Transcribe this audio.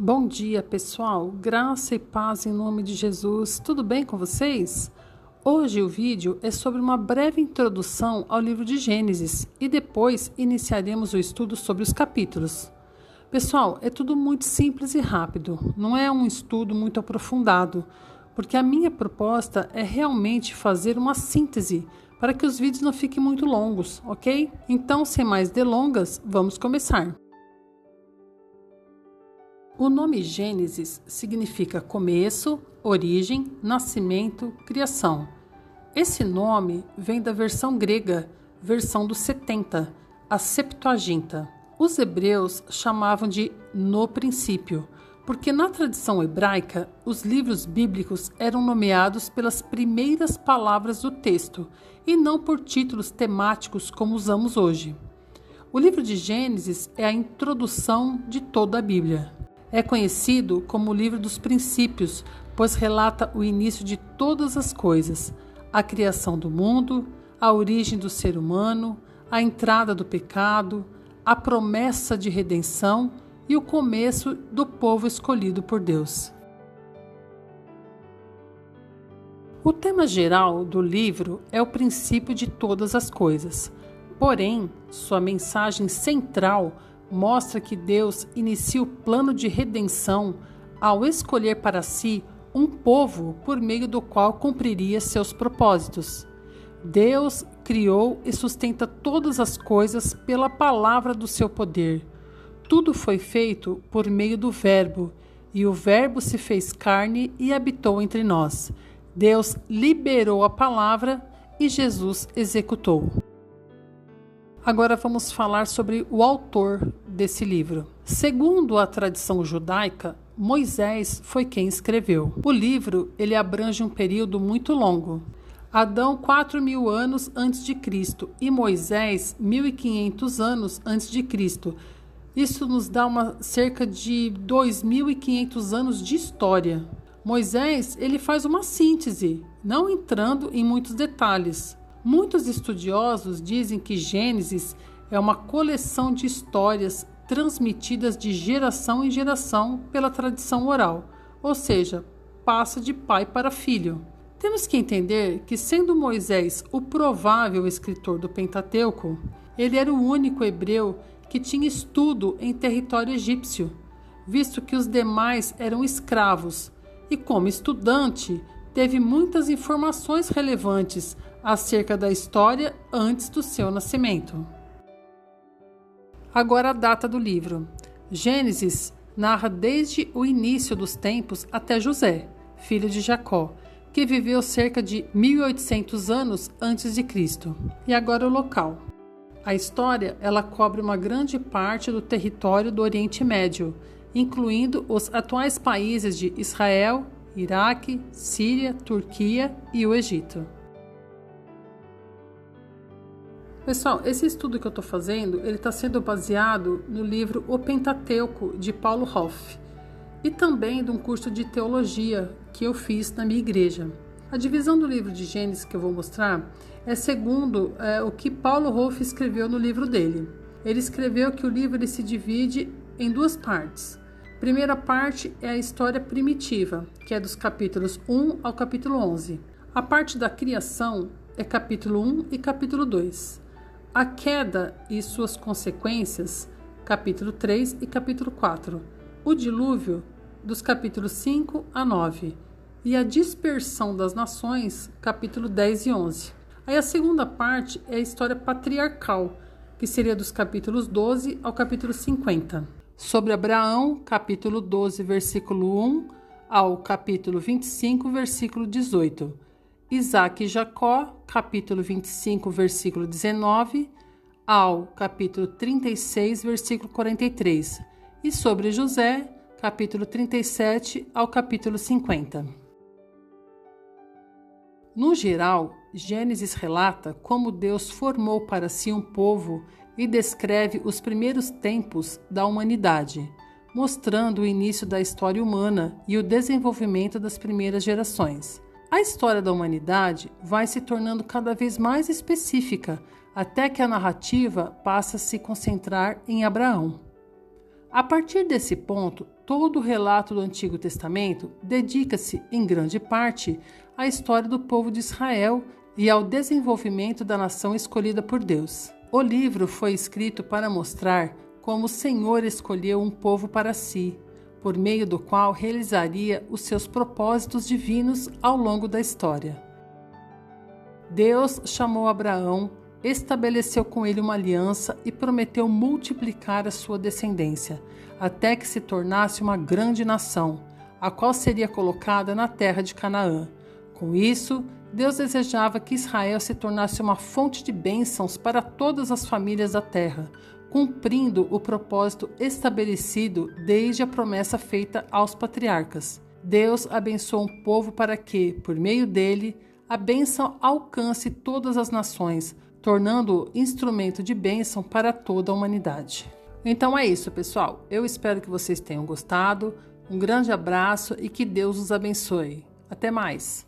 Bom dia, pessoal. Graça e paz em nome de Jesus. Tudo bem com vocês? Hoje o vídeo é sobre uma breve introdução ao livro de Gênesis e depois iniciaremos o estudo sobre os capítulos. Pessoal, é tudo muito simples e rápido, não é um estudo muito aprofundado, porque a minha proposta é realmente fazer uma síntese para que os vídeos não fiquem muito longos, ok? Então, sem mais delongas, vamos começar. O nome Gênesis significa começo, origem, nascimento, criação. Esse nome vem da versão grega, versão dos 70, a Septuaginta. Os hebreus chamavam de no princípio, porque na tradição hebraica, os livros bíblicos eram nomeados pelas primeiras palavras do texto e não por títulos temáticos como usamos hoje. O livro de Gênesis é a introdução de toda a Bíblia. É conhecido como o livro dos princípios, pois relata o início de todas as coisas, a criação do mundo, a origem do ser humano, a entrada do pecado, a promessa de redenção e o começo do povo escolhido por Deus. O tema geral do livro é o princípio de todas as coisas, porém, sua mensagem central mostra que Deus inicia o plano de redenção ao escolher para si um povo por meio do qual cumpriria seus propósitos. Deus criou e sustenta todas as coisas pela palavra do seu poder. Tudo foi feito por meio do Verbo, e o Verbo se fez carne e habitou entre nós. Deus liberou a palavra e Jesus executou. Agora vamos falar sobre o autor desse livro. Segundo a tradição judaica, Moisés foi quem escreveu. O livro ele abrange um período muito longo. Adão 4.000 anos antes de Cristo e Moisés 1.500 anos antes de Cristo. Isso nos dá cerca de 2.500 anos de história. Moisés ele faz uma síntese, não entrando em muitos detalhes. Muitos estudiosos dizem que Gênesis é uma coleção de histórias transmitidas de geração em geração pela tradição oral, ou seja, passa de pai para filho. Temos que entender que, sendo Moisés o provável escritor do Pentateuco, ele era o único hebreu que tinha estudo em território egípcio, visto que os demais eram escravos, e como estudante, teve muitas informações relevantes acerca da história antes do seu nascimento. Agora a data do livro. Gênesis narra desde o início dos tempos até José, filho de Jacó, que viveu cerca de 1.800 anos antes de Cristo. E agora o local. A história ela cobre uma grande parte do território do Oriente Médio, incluindo os atuais países de Israel, Iraque, Síria, Turquia e o Egito. Pessoal, esse estudo que eu estou fazendo, ele está sendo baseado no livro O Pentateuco, de Paulo Hoff, e também de um curso de teologia que eu fiz na minha igreja. A divisão do livro de Gênesis que eu vou mostrar é segundo o que Paulo Hoff escreveu no livro dele. Ele escreveu que o livro ele se divide em duas partes. A primeira parte é a história primitiva, que é dos capítulos 1 ao capítulo 11. A parte da criação é capítulo 1 e capítulo 2. A queda e suas consequências, capítulo 3 e capítulo 4. O dilúvio, dos capítulos 5 a 9. E a dispersão das nações, capítulo 10 e 11. Aí a segunda parte é a história patriarcal, que seria dos capítulos 12 ao capítulo 50. Sobre Abraão, capítulo 12, versículo 1 ao capítulo 25, versículo 18. Isaac e Jacó, capítulo 25, versículo 19, ao capítulo 36, versículo 43. E sobre José, capítulo 37 ao capítulo 50. No geral, Gênesis relata como Deus formou para si um povo e descreve os primeiros tempos da humanidade, mostrando o início da história humana e o desenvolvimento das primeiras gerações. A história da humanidade vai se tornando cada vez mais específica, até que a narrativa passa a se concentrar em Abraão. A partir desse ponto, todo o relato do Antigo Testamento dedica-se, em grande parte, à história do povo de Israel e ao desenvolvimento da nação escolhida por Deus. O livro foi escrito para mostrar como o Senhor escolheu um povo para si, por meio do qual realizaria os seus propósitos divinos ao longo da história. Deus chamou Abraão, estabeleceu com ele uma aliança e prometeu multiplicar a sua descendência, até que se tornasse uma grande nação, a qual seria colocada na terra de Canaã. Com isso, Deus desejava que Israel se tornasse uma fonte de bênçãos para todas as famílias da terra, cumprindo o propósito estabelecido desde a promessa feita aos patriarcas. Deus abençoou um povo para que, por meio dele, a bênção alcance todas as nações, tornando-o instrumento de bênção para toda a humanidade. Então é isso, pessoal. Eu espero que vocês tenham gostado. Um grande abraço e que Deus os abençoe. Até mais!